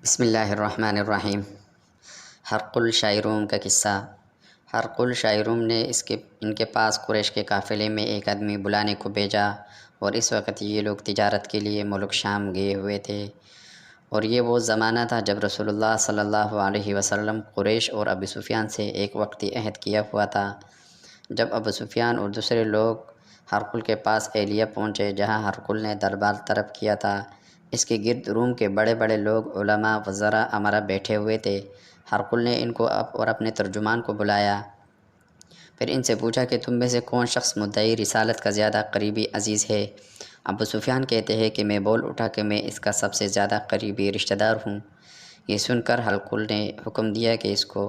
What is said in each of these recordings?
بسم اللہ الرحمن الرحیم۔ ہرقل شاعروم کا قصہ۔ ہرقل شاعروم نے ان کے پاس قریش کے قافلے میں ایک آدمی بلانے کو بھیجا، اور اس وقت یہ لوگ تجارت کے لیے ملک شام گئے ہوئے تھے، اور یہ وہ زمانہ تھا جب رسول اللہ صلی اللہ علیہ وسلم قریش اور ابو سفیان سے ایک وقتی عہد کیا ہوا تھا۔ جب ابو سفیان اور دوسرے لوگ ہرقل کے پاس ایلیہ پہنچے، جہاں ہرقل نے دربار طلب کیا تھا، اس کے گرد روم کے بڑے بڑے لوگ، علماء، وزراء، امراء بیٹھے ہوئے تھے۔ ہرقل نے ان کو اور اپنے ترجمان کو بلایا، پھر ان سے پوچھا کہ تم میں سے کون شخص مدعی رسالت کا زیادہ قریبی عزیز ہے؟ ابو سفیان کہتے ہیں کہ میں بول اٹھا کہ میں اس کا سب سے زیادہ قریبی رشتہ دار ہوں۔ یہ سن کر ہرقل نے حکم دیا کہ اس کو،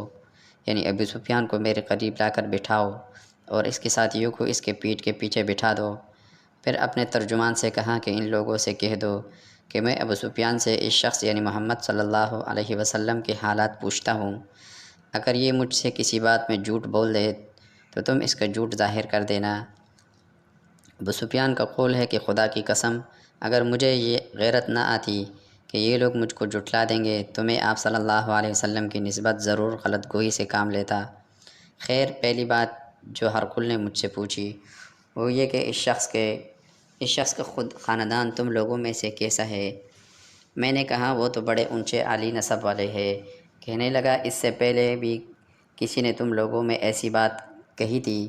یعنی ابو سفیان کو، میرے قریب لا کر بٹھاؤ، اور اس کے ساتھیوں کو اس کے پیٹھ کے پیچھے بٹھا دو۔ پھر اپنے ترجمان سے کہا کہ ان لوگوں سے کہہ دو کہ میں ابو سفیان سے اس شخص یعنی محمد صلی اللہ علیہ وسلم کے حالات پوچھتا ہوں۔ اگر یہ مجھ سے کسی بات میں جھوٹ بول دے تو تم اس کا جھوٹ ظاہر کر دینا۔ ابو سفیان کا قول ہے کہ خدا کی قسم، اگر مجھے یہ غیرت نہ آتی کہ یہ لوگ مجھ کو جھٹلا دیں گے تو میں آپ صلی اللہ علیہ وسلم کی نسبت ضرور غلط گوئی سے کام لیتا۔ خیر، پہلی بات جو ہرقل نے مجھ سے پوچھی وہ یہ کہ اس شخص کا خود خاندان تم لوگوں میں سے کیسا ہے؟ میں نے کہا وہ تو بڑے اونچے عالی نسب والے ہیں۔ کہنے لگا اس سے پہلے بھی کسی نے تم لوگوں میں ایسی بات کہی تھی؟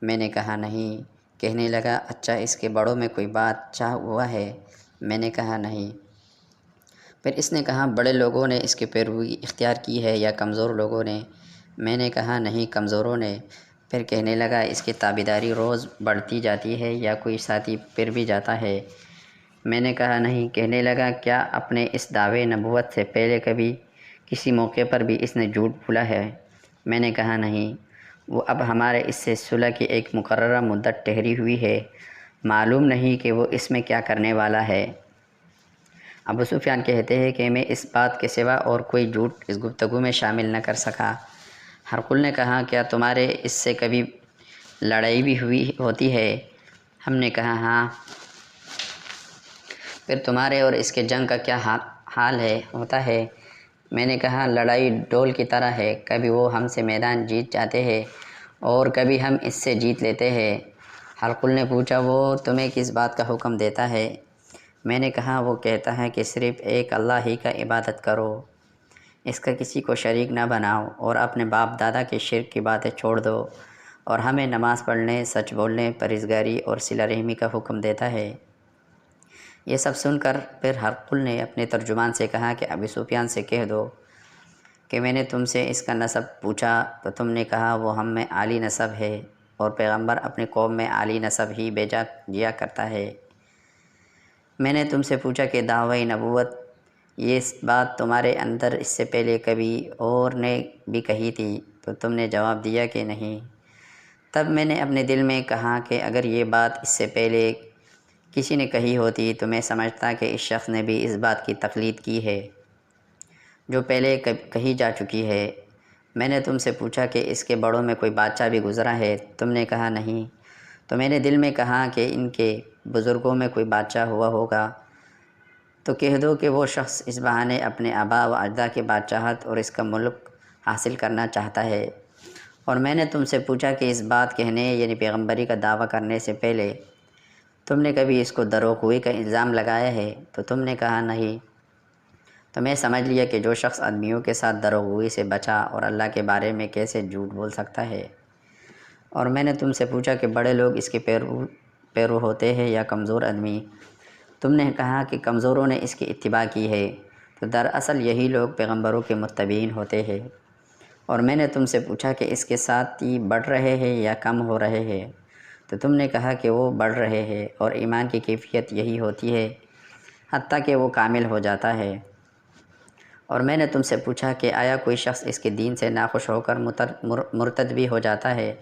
میں نے کہا نہیں۔ کہنے لگا اچھا، اس کے بڑوں میں کوئی بادشاہ ہوا ہے؟ میں نے کہا نہیں۔ پھر اس نے کہا بڑے لوگوں نے اس کی پیروی اختیار کی ہے یا کمزور لوگوں نے؟ میں نے کہا نہیں، کمزوروں نے۔ پھر کہنے لگا اس کی تابعداری روز بڑھتی جاتی ہے یا کوئی ساتھی پھر بھی جاتا ہے؟ میں نے کہا نہیں۔ کہنے لگا کیا اپنے اس دعوے نبوت سے پہلے کبھی کسی موقع پر بھی اس نے جھوٹ بولا ہے؟ میں نے کہا نہیں۔ وہ اب ہمارے اس سے صلح کی ایک مقررہ مدت ٹھہری ہوئی ہے، معلوم نہیں کہ وہ اس میں کیا کرنے والا ہے۔ ابو سفیان کہتے ہیں کہ میں اس بات کے سوا اور کوئی جھوٹ اس گفتگو میں شامل نہ کر سکا۔ ہرقل نے کہا کیا تمہارے اس سے کبھی لڑائی بھی ہوتی ہے؟ ہم نے کہا ہاں۔ پھر تمہارے اور اس کے جنگ کا کیا حال ہوتا ہے؟ میں نے کہا لڑائی ڈول کی طرح ہے، کبھی وہ ہم سے میدان جیت جاتے ہیں اور کبھی ہم اس سے جیت لیتے ہیں۔ ہرقل نے پوچھا وہ تمہیں کس بات کا حکم دیتا ہے؟ میں نے کہا وہ کہتا ہے کہ صرف ایک اللہ ہی کا عبادت کرو، اس کا کسی کو شریک نہ بناؤ، اور اپنے باپ دادا کے شرک کی باتیں چھوڑ دو، اور ہمیں نماز پڑھنے، سچ بولنے، پرہیزگاری اور صلہ رحمی کا حکم دیتا ہے۔ یہ سب سن کر پھر ہرقل نے اپنے ترجمان سے کہا کہ ابو سفیان سے کہہ دو کہ میں نے تم سے اس کا نسب پوچھا تو تم نے کہا وہ ہم میں عالی نسب ہے، اور پیغمبر اپنی قوم میں عالی نسب ہی بھیجا دیا کرتا ہے۔ میں نے تم سے پوچھا کہ دعوی نبوت، یہ بات تمہارے اندر اس سے پہلے کبھی اور نے بھی کہی تھی؟ تو تم نے جواب دیا کہ نہیں۔ تب میں نے اپنے دل میں کہا کہ اگر یہ بات اس سے پہلے کسی نے کہی ہوتی تو میں سمجھتا کہ اس شخص نے بھی اس بات کی تقلید کی ہے جو پہلے کہی جا چکی ہے۔ میں نے تم سے پوچھا کہ اس کے بڑوں میں کوئی بادشاہ بھی گزرا ہے؟ تم نے کہا نہیں۔ تو میں نے دل میں کہا کہ ان کے بزرگوں میں کوئی بادشاہ ہوا ہوگا، تو کہہ دو کہ وہ شخص اس بہانے اپنے آباء و اجداد کی بادشاہت اور اس کا ملک حاصل کرنا چاہتا ہے۔ اور میں نے تم سے پوچھا کہ اس بات کہنے یعنی پیغمبری کا دعویٰ کرنے سے پہلے تم نے کبھی اس کو دروغگوئی کا الزام لگایا ہے؟ تو تم نے کہا نہیں۔ تو میں سمجھ لیا کہ جو شخص آدمیوں کے ساتھ دروغگوئی سے بچا اور اللہ کے بارے میں کیسے جھوٹ بول سکتا ہے۔ اور میں نے تم سے پوچھا کہ بڑے لوگ اس کے پیرو ہوتے ہیں یا کمزور آدمی؟ تم نے کہا کہ کمزوروں نے اس کی اتباع کی ہے، تو دراصل یہی لوگ پیغمبروں کے متبعین ہوتے ہیں۔ اور میں نے تم سے پوچھا کہ اس کے ساتھی بڑھ رہے ہیں یا کم ہو رہے ہیں؟ تو تم نے کہا کہ وہ بڑھ رہے ہیں، اور ایمان کی کیفیت یہی ہوتی ہے حتیٰ کہ وہ کامل ہو جاتا ہے۔ اور میں نے تم سے پوچھا کہ آیا کوئی شخص اس کے دین سے ناخوش ہو کر مرتد بھی ہو جاتا ہے؟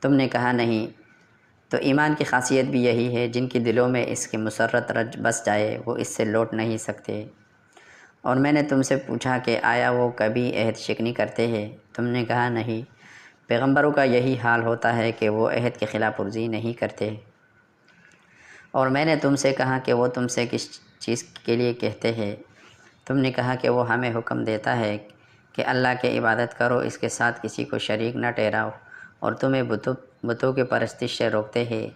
تم نے کہا نہیں۔ تو ایمان کی خاصیت بھی یہی ہے، جن کے دلوں میں اس کی مسرت رچ بس جائے وہ اس سے لوٹ نہیں سکتے۔ اور میں نے تم سے پوچھا کہ آیا وہ کبھی عہد شکنی کرتے ہیں؟ تم نے کہا نہیں۔ پیغمبروں کا یہی حال ہوتا ہے کہ وہ عہد کی خلاف ورزی نہیں کرتے۔ اور میں نے تم سے کہا کہ وہ تم سے کس چیز کے لیے کہتے ہیں؟ تم نے کہا کہ وہ ہمیں حکم دیتا ہے کہ اللہ کی عبادت کرو، اس کے ساتھ کسی کو شریک نہ ٹھہراؤ، اور تمہیں بتوں کی پرستش سے روکتے ہیں،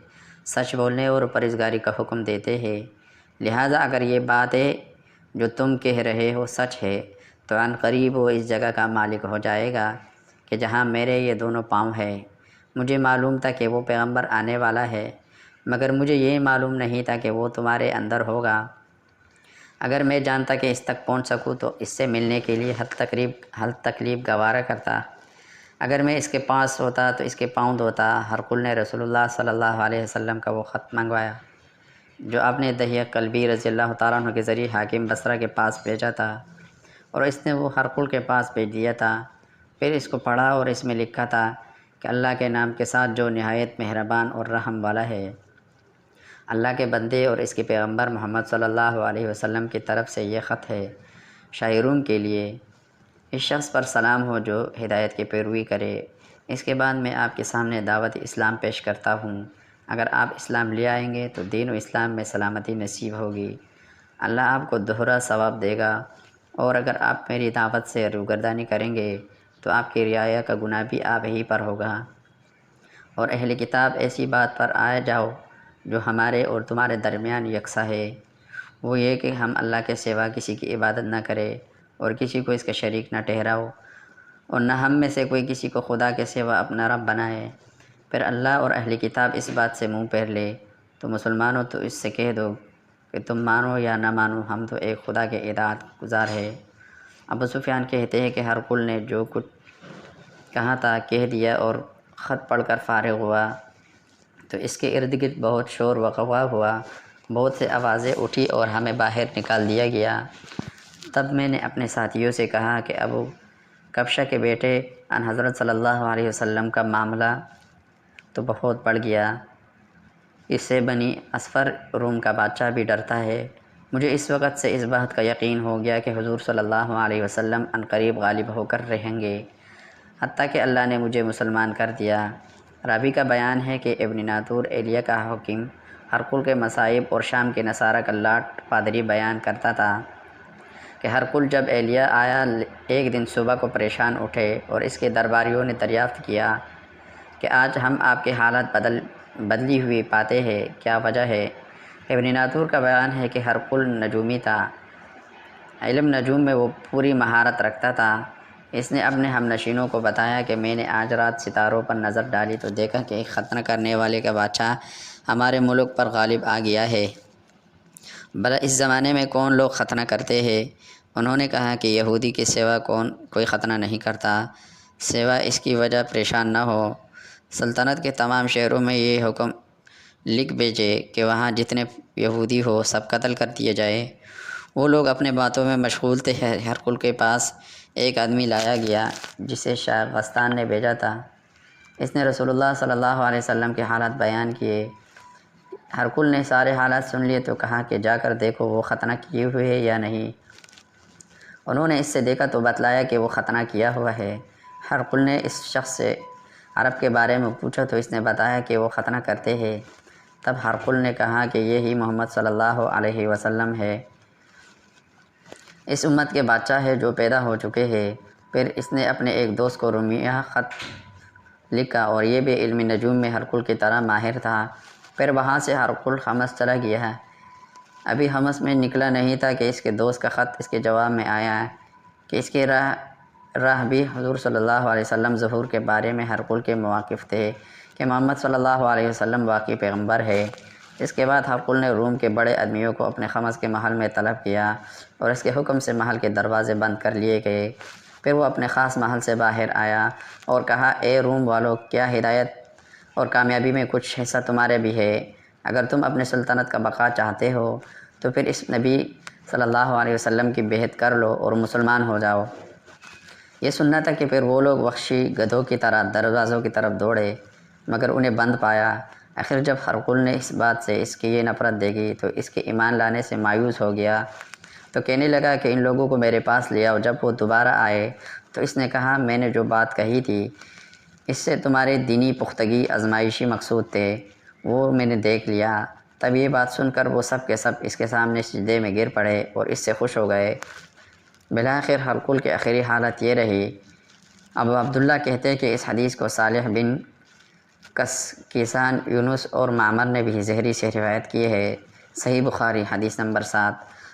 سچ بولنے اور پرہیزگاری کا حکم دیتے ہیں۔ لہٰذا اگر یہ باتیں جو تم کہہ رہے ہو سچ ہے تو عن قریب وہ اس جگہ کا مالک ہو جائے گا کہ جہاں میرے یہ دونوں پاؤں ہیں۔ مجھے معلوم تھا کہ وہ پیغمبر آنے والا ہے، مگر مجھے یہ معلوم نہیں تھا کہ وہ تمہارے اندر ہوگا۔ اگر میں جانتا کہ اس تک پہنچ سکوں تو اس سے ملنے کے لیے حل تکلیف گوارا کرتا۔ اگر میں اس کے پاس ہوتا تو اس کے پاؤں دھوتا۔ ہرقل نے رسول اللہ صلی اللہ علیہ وسلم کا وہ خط منگوایا جو آپ نے دحیہ کلبی رضی اللہ تعالیٰ عنہ کے ذریعے حاکم بصرہ کے پاس بھیجا تھا، اور اس نے وہ ہرقل کے پاس بھیج دیا تھا۔ پھر اس کو پڑھا اور اس میں لکھا تھا کہ اللہ کے نام کے ساتھ جو نہایت مہربان اور رحم والا ہے۔ اللہ کے بندے اور اس کے پیغمبر محمد صلی اللہ علیہ وسلم کی طرف سے یہ خط ہے، شاہ روم کے لیے۔ اس شخص پر سلام ہو جو ہدایت کی پیروی کرے۔ اس کے بعد میں آپ کے سامنے دعوت اسلام پیش کرتا ہوں۔ اگر آپ اسلام لے آئیں گے تو دین و اسلام میں سلامتی نصیب ہوگی، اللہ آپ کو دوہرا ثواب دے گا، اور اگر آپ میری دعوت سے روگردانی کریں گے تو آپ کی رعایا کا گناہ بھی آپ ہی پر ہوگا۔ اور اہل کتاب ایسی بات پر آ جاؤ جو ہمارے اور تمہارے درمیان یکساں ہے، وہ یہ کہ ہم اللہ کے سوا کسی کی عبادت نہ کرے اور کسی کو اس کا شریک نہ ٹھہراؤ، اور نہ ہم میں سے کوئی کسی کو خدا کے سوا اپنا رب بنائے۔ پھر اللہ اور اہل کتاب اس بات سے منہ پھیر لے تو مسلمانوں تو اس سے کہہ دو کہ تم مانو یا نہ مانو، ہم تو ایک خدا کے اطاعت گزار ہے۔ ابو سفیان کہتے ہیں کہ ہرقل نے جو کچھ کہا تھا کہہ دیا اور خط پڑھ کر فارغ ہوا تو اس کے ارد گرد بہت شور و غوغا ہوا، بہت سے آوازیں اٹھی اور ہمیں باہر نکال دیا گیا۔ تب میں نے اپنے ساتھیوں سے کہا کہ ابو کبشہ کے بیٹے ان حضرت صلی اللہ علیہ وسلم کا معاملہ تو بہت بڑھ گیا، اس سے بنی اصفر روم کا بادشاہ بھی ڈرتا ہے۔ مجھے اس وقت سے اس بات کا یقین ہو گیا کہ حضور صلی اللہ علیہ وسلم عن قریب غالب ہو کر رہیں گے، حتیٰ کہ اللہ نے مجھے مسلمان کر دیا۔ راوی کا بیان ہے کہ ابن ناطور ایلیہ کا حکیم ہرقل کے مصائب اور شام کے نصارہ کا لاٹ پادری بیان کرتا تھا کہ ہرقل جب ایلیہ آیا ایک دن صبح کو پریشان اٹھے اور اس کے درباریوں نے دریافت کیا کہ آج ہم آپ کے حالت بدلی ہوئی پاتے ہیں، کیا وجہ ہے؟ ابن ناطور کا بیان ہے کہ ہرقل نجومی تھا، علم نجوم میں وہ پوری مہارت رکھتا تھا۔ اس نے اپنے ہم نشینوں کو بتایا کہ میں نے آج رات ستاروں پر نظر ڈالی تو دیکھا کہ ایک ختنہ کرنے والے کا بادشاہ ہمارے ملک پر غالب آ گیا ہے۔ بھلا اس زمانے میں کون لوگ ختنہ کرتے ہیں؟ انہوں نے کہا کہ یہودی کے سوا کوئی ختنہ نہیں کرتا، سوا اس کی وجہ پریشان نہ ہو۔ سلطنت کے تمام شہروں میں یہ حکم لکھ بھیجے کہ وہاں جتنے یہودی ہو سب قتل کر دیے جائے۔ وہ لوگ اپنے باتوں میں مشغول تھے۔ ہرقل کے پاس ایک آدمی لایا گیا جسے شاہ غسطان نے بھیجا تھا۔ اس نے رسول اللہ صلی اللہ علیہ وسلم کے حالات بیان کیے۔ ہرقل نے سارے حالات سن لیے تو کہا کہ جا کر دیکھو وہ ختنہ کیے ہوئے ہے یا نہیں۔ انہوں نے اس سے دیکھا تو بتلایا کہ وہ ختنہ کیا ہوا ہے۔ ہرقل نے اس شخص سے عرب کے بارے میں پوچھا تو اس نے بتایا کہ وہ ختنہ کرتے ہیں۔ تب ہرقل نے کہا کہ یہی محمد صلی اللہ علیہ وسلم ہے، اس امت کے بادشاہ ہے جو پیدا ہو چکے ہیں۔ پھر اس نے اپنے ایک دوست کو رومیہ خط لکھا اور یہ بھی علم نجوم میں ہرقل کی طرح ماہر تھا۔ پھر وہاں سے ہرقل حمص چلا گیا۔ ابھی حمص میں نکلا نہیں تھا کہ اس کے دوست کا خط اس کے جواب میں آیا کہ اس کے راہ بھی حضور صلی اللہ علیہ وسلم ظہور کے بارے میں ہرقل کے مواقف تھے کہ محمد صلی اللہ علیہ وسلم واقعی پیغمبر ہے۔ اس کے بعد ہرقل نے روم کے بڑے آدمیوں کو اپنے خمس کے محل میں طلب کیا اور اس کے حکم سے محل کے دروازے بند کر لیے گئے۔ پھر وہ اپنے خاص محل سے باہر آیا اور کہا اے روم والو، کیا ہدایت اور کامیابی میں کچھ حصہ تمہارے بھی ہے؟ اگر تم اپنے سلطنت کا بقا چاہتے ہو تو پھر اس نبی صلی اللہ علیہ وسلم کی بیعت کر لو اور مسلمان ہو جاؤ۔ یہ سننا تھا کہ پھر وہ لوگ وحشی گدھوں کی طرح دروازوں کی طرف دوڑے مگر انہیں بند پایا۔ آخر جب ہرقل نے اس بات سے اس کی یہ نفرت دیکھی تو اس کے ایمان لانے سے مایوس ہو گیا تو کہنے لگا کہ ان لوگوں کو میرے پاس لے آؤ۔ جب وہ دوبارہ آئے تو اس نے کہا میں نے جو بات کہی تھی اس سے تمہارے دینی پختگی آزمائشی مقصود تھے، وہ میں نے دیکھ لیا۔ تب یہ بات سن کر وہ سب کے سب اس کے سامنے سجدے میں گر پڑے اور اس سے خوش ہو گئے۔ بالآخر ہرقل کی آخری حالت یہ رہی۔ اب عبداللہ کہتے ہیں کہ اس حدیث کو صالح بن کیسان، یونس اور معمر نے بھی زہری سے روایت کی ہے۔ صحیح بخاری حدیث نمبر 7۔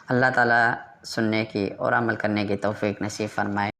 اللہ تعالیٰ سننے کی اور عمل کرنے کی توفیق نصیب فرمائے۔